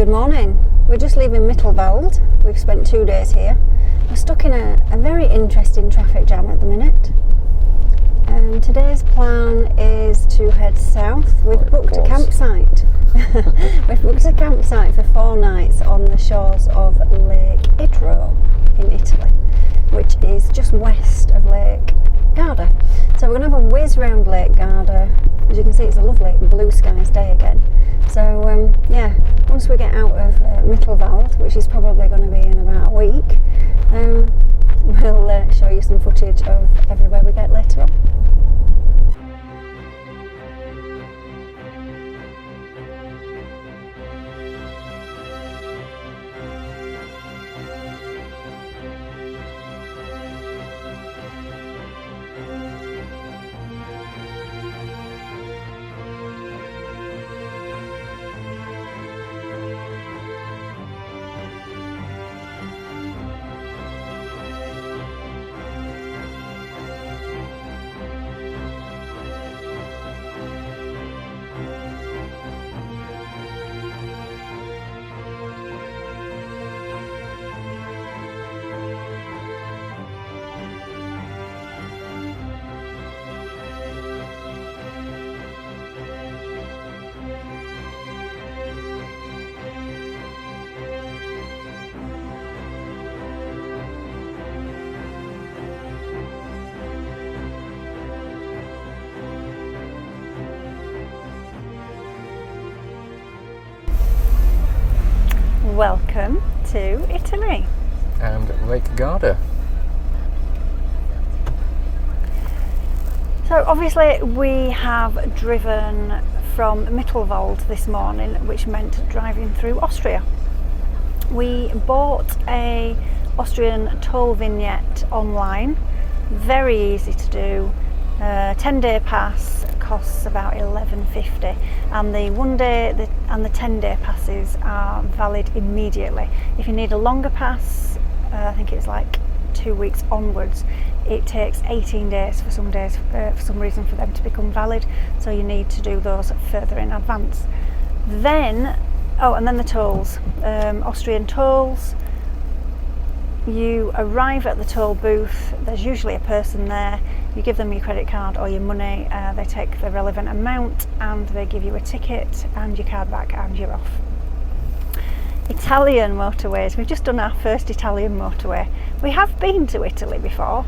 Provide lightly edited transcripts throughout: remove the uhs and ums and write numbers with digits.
Good morning. We're just leaving Mittenwald. We've spent 2 days here. We're stuck in a very interesting traffic jam at the minute. Today's plan is to head south. We've booked a campsite. We've booked a campsite for 4 nights on the shores of Lake Idro in Italy, which is just west of Lake Garda. So we're going to have a whiz round Lake Garda. As you can see, it's a lovely blue skies day again. So yeah, once we get out of Mittenwald, which is probably going to be in about a week, we'll show you some footage of everywhere we get later on. Welcome to Italy. And Lake Garda. So obviously we have driven from Mittenwald this morning, which meant driving through Austria. We bought a Austrian toll vignette online, very easy to do. 10-day pass costs about £11.50, and the 1 day and the 10-day passes are valid immediately. If you need a longer pass, I think it's like 2 weeks onwards, it takes 18 days for some reason for them to become valid, so you need to do those further in advance. Then, and then the tolls, Austrian tolls. You arrive at the toll booth, there's usually a person there, you give them your credit card or your money, they take the relevant amount and they give you a ticket and your card back and you're off. Italian motorways, we've just done our first Italian motorway. We have been to Italy before,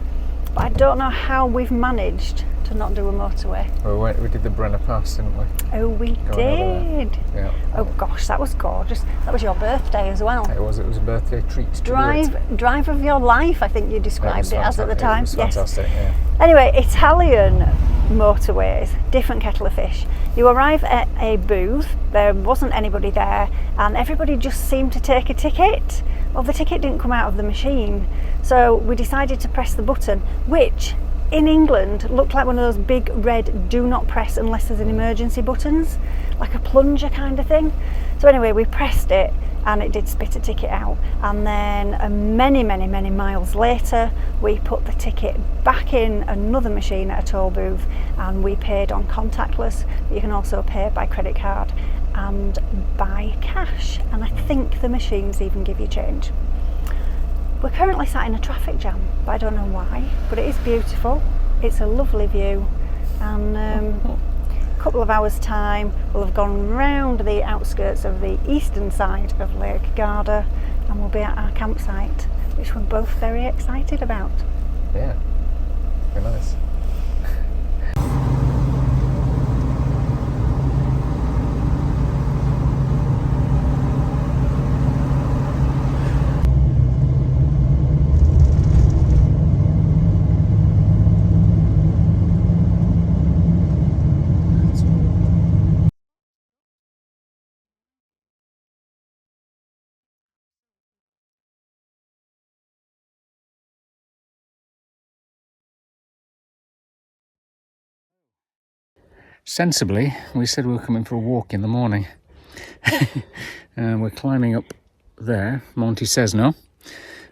but I don't know how we've managed to not do a motorway. Well, we did the Brenner Pass, didn't we? Oh, we did. Yeah. Oh gosh, that was gorgeous. That was your birthday as well. It was a birthday treat to do it. Drive of your life, I think you described it as at the time. It was fantastic, yeah. Anyway, Italian motorways, different kettle of fish. You arrive at a booth, there wasn't anybody there, and everybody just seemed to take a ticket. Well, the ticket didn't come out of the machine, so we decided to press the button, which in England looked like one of those big red do not press unless there's an emergency buttons, like a plunger kind of thing. So anyway, we pressed it and it did spit a ticket out, and then many miles later we put the ticket back in another machine at a toll booth and we paid on contactless, but you can also pay by credit card and by cash, and I think the machines even give you change. We're currently sat in a traffic jam, but I don't know why, but it is beautiful. It's a lovely view, and a couple of hours time we'll have gone round the outskirts of the eastern side of Lake Garda and we'll be at our campsite, which we're both very excited about. Yeah, very nice. Sensibly, we said we were coming for a walk in the morning. We're climbing up there, Monte Cesno,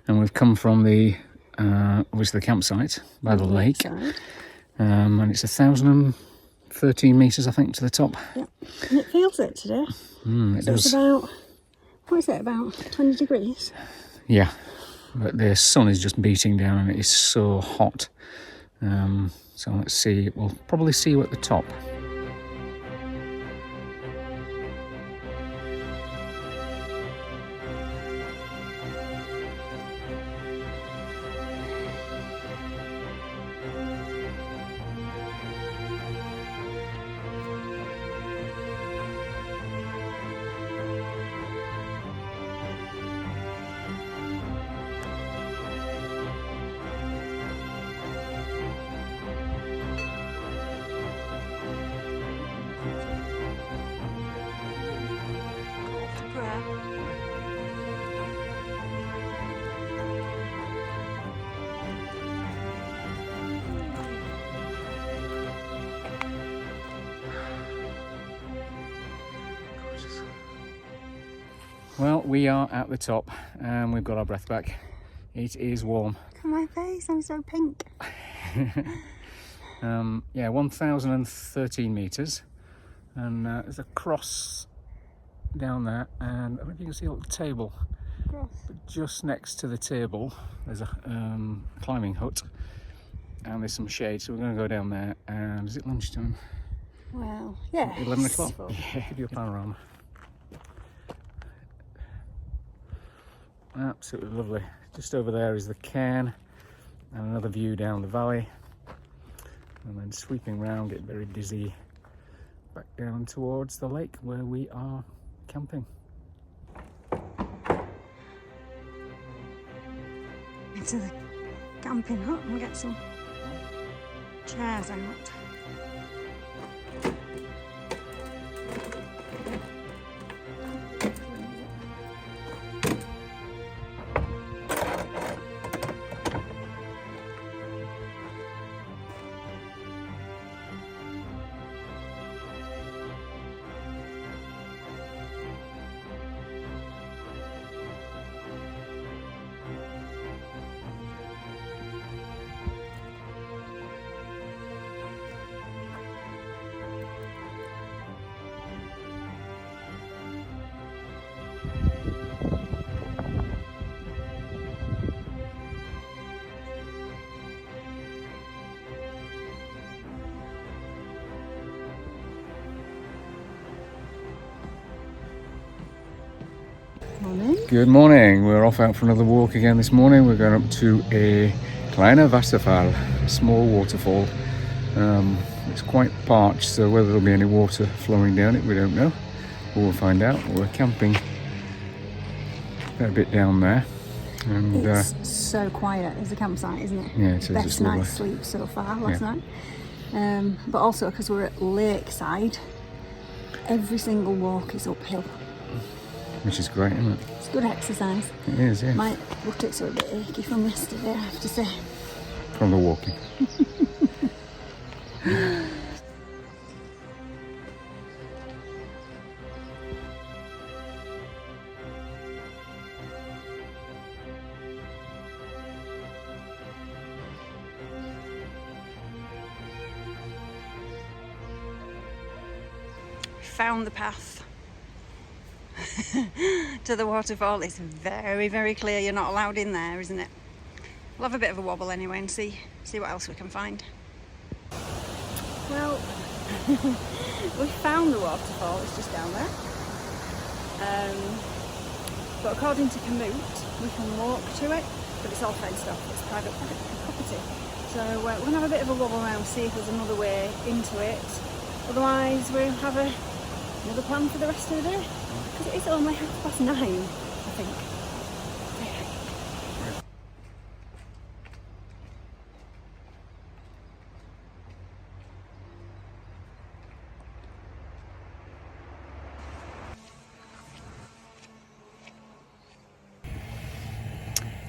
and we've come from the obviously the campsite by the lake, and it's 1,013 metres, I think, to the top. Yeah, and it feels it today. It so does. It's about What is it, about 20 degrees? Yeah, but the sun is just beating down and it is so hot. So let's see, we'll probably see you at the top. Well, we are at the top and we've got our breath back. It is warm. Look at my face, I'm so pink. Yeah, 1,013 metres, and there's a cross down there, and I don't know if you can see a little table. But just next to the table there's a climbing hut, and there's some shade, so we're going to go down there. And is it lunchtime? Well, yeah. 11 o'clock? Yeah, give you a panorama. Absolutely lovely. Just over there is the cairn and another view down the valley, and then sweeping round, getting very dizzy, back down towards the lake where we are camping. Into the camping hut and get some chairs out. Morning. Good morning. We're off out for another walk again this morning. We're going up to a kleiner Wasserfall, a small waterfall. It's quite parched, so whether there'll be any water flowing down it, we don't know. But we'll find out. We're camping a bit down there. And it's so quiet as a campsite, isn't it? Yeah, it is. Best night's sleep so far last night. But also because we're at lakeside, every single walk is uphill. Which is great, isn't it? It's good exercise. It is, yeah. My buttocks are a bit achy from yesterday, I have to say. From the walking. Found the path to the waterfall. It's very, very clear. You're not allowed in there, isn't it? We'll have a bit of a wobble anyway and see what else we can find. Well, we found the waterfall. It's just down there. But according to Kamut, we can walk to it, but it's all fenced off. It's private property. So we're going to have a bit of a wobble around, see if there's another way into it. Otherwise, we'll have another plan for the rest of the day. Because it is only 9:30, I think.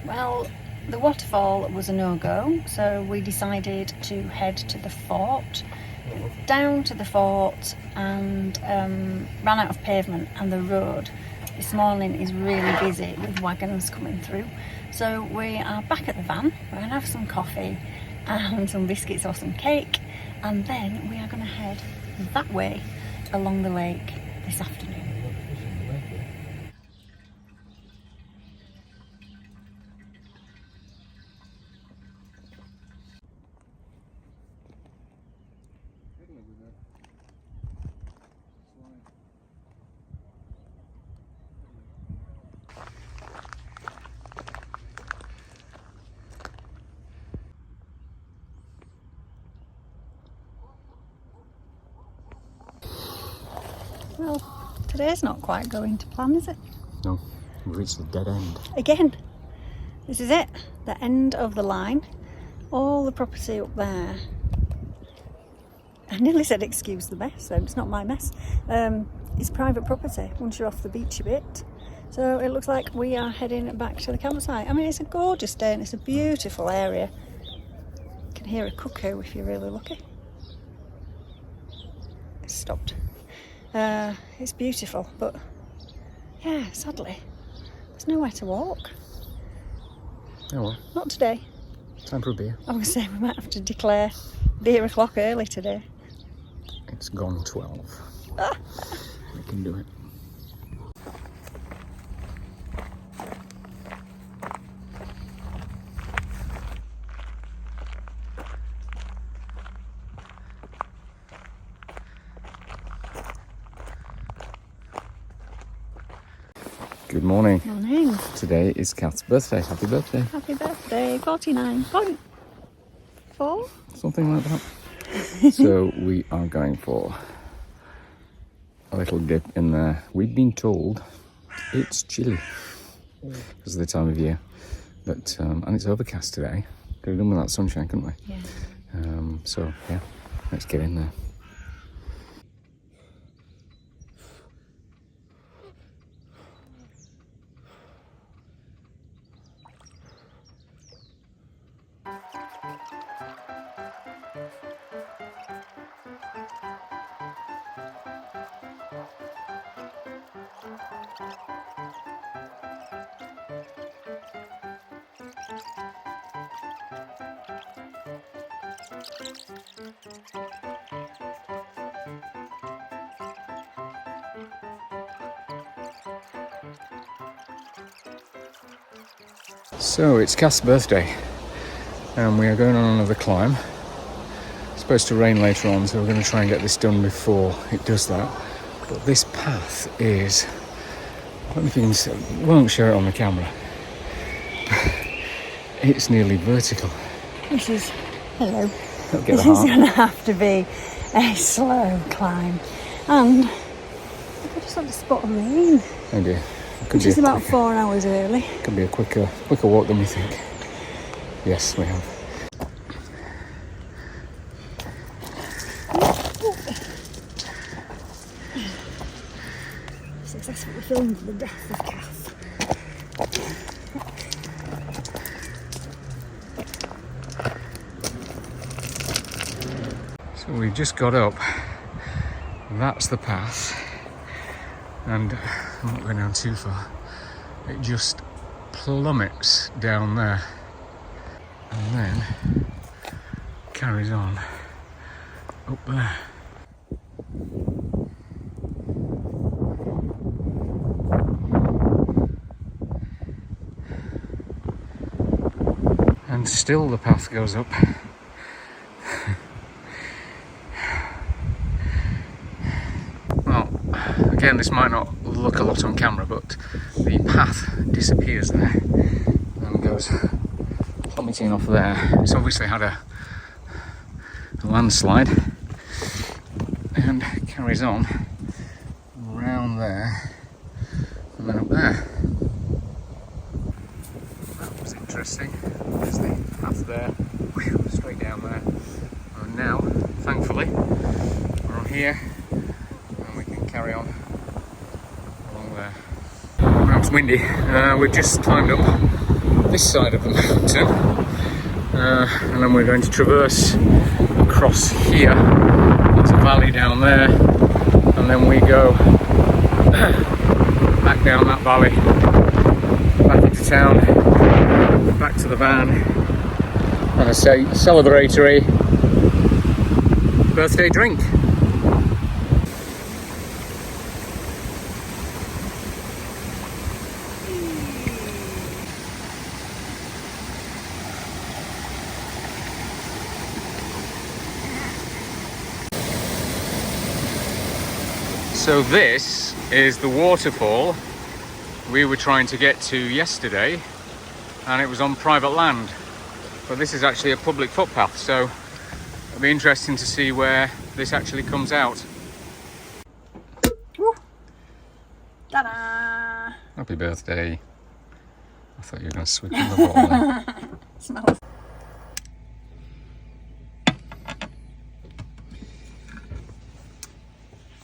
Well, the waterfall was a no-go, so we decided to head to the fort. Down to the fort and ran out of pavement, and the road this morning is really busy with wagons coming through. So we are back at the van. We're going to have some coffee and some biscuits or some cake, and then we are going to head that way along the lake this afternoon. Today's not quite going to plan, is it? No, we've reached the dead end. Again, this is it, the end of the line. All the property up there. I nearly said excuse the mess, so it's not my mess. It's private property once you're off the beachy bit. So it looks like we are heading back to the campsite. I mean, it's a gorgeous day and it's a beautiful area. You can hear a cuckoo if you're really lucky. It's stopped. It's beautiful, but yeah, sadly, there's nowhere to walk. Oh well. Not today. Time for a beer. I was saying we might have to declare beer o'clock early today. It's gone 12. We can do it. Good morning. Morning. Today is Kath's birthday. Happy birthday. Happy birthday. 49.4. Something like that. So we are going for a little dip in there. We've been told it's chilly because of the time of year, but and it's overcast today. Could have done with that sunshine, couldn't we? Yeah. So yeah, let's get in there. So it's Kath's birthday and we are going on another climb. It's supposed to rain later on, so we're going to try and get this done before it does that. But this path is, I don't know if you can see, won't show it on the camera. It's nearly vertical. This is, hello. Don't get This the is heart. going to have to be a slow climb. And I just had a spot of rain, Oh dear. which is about 4 hours early. Could be a quicker walk than we think. Yes, we have. Successfully filmed the death of Kath. So we've just got up. That's the path. And I'm not going down too far. It just plummets down there. And then carries on up there. And still the path goes up. Well, again, this might not look a lot on camera, but the path disappears there and goes plummeting off there. It's obviously had a landslide and carries on round there and then up there. That was interesting. There's the path there, whew, straight down there. And now, thankfully, we're on here and we can carry on along there. Well, it's windy. We've just climbed up this side of the mountain and then we're going to traverse across here. There's a valley down there and then we go back down that valley, back into town, back to the van, and a celebratory birthday drink. So this is the waterfall we were trying to get to yesterday, and it was on private land, but this is actually a public footpath, so it'll be interesting to see where this actually comes out. Happy birthday. I thought you were going to switch on the bottle then. Smells.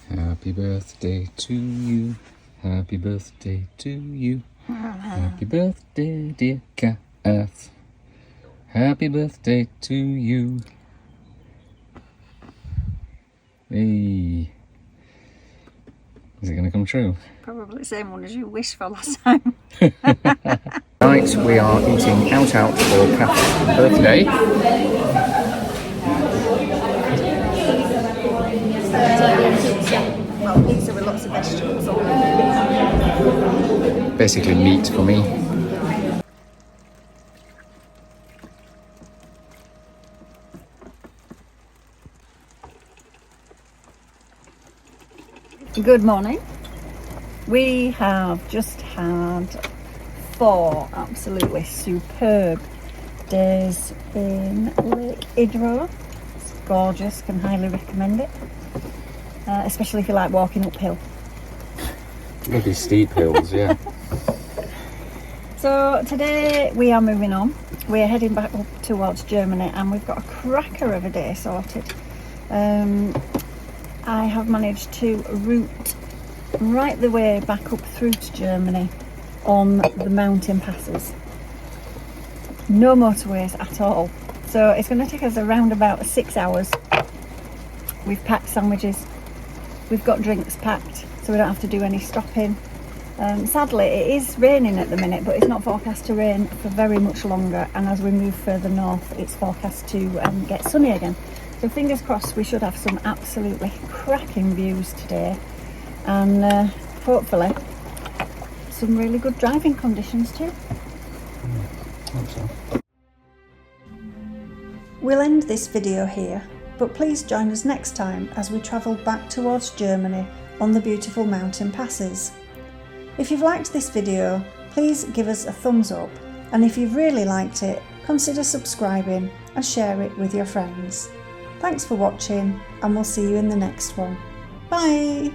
Happy birthday to you. Happy birthday to you. Happy birthday, dear Kath. Happy birthday to you. Hey. Is it going to come true? Probably the same one as you wished for last time. Right, we are eating out for Kath's birthday. Well, pizza with lots of vegetables on it. Basically meat for me. Good morning. We have just had 4 absolutely superb days in Lake Idro. It's gorgeous, can highly recommend it, especially if you like walking uphill. Maybe steep hills, yeah. So today we are moving on. We're heading back up towards Germany and we've got a cracker of a day sorted. I have managed to route right the way back up through to Germany on the mountain passes. No motorways at all. So it's going to take us around about 6 hours. We've packed sandwiches. We've got drinks packed so we don't have to do any stopping. Sadly it is raining at the minute, but it's not forecast to rain for very much longer, and as we move further north it's forecast to get sunny again. So fingers crossed we should have some absolutely cracking views today, and hopefully some really good driving conditions too. Hope so. We'll end this video here, but please join us next time as we travel back towards Germany on the beautiful mountain passes. If you've liked this video, please give us a thumbs up, and if you've really liked it, consider subscribing and share it with your friends. Thanks for watching, and we'll see you in the next one. Bye!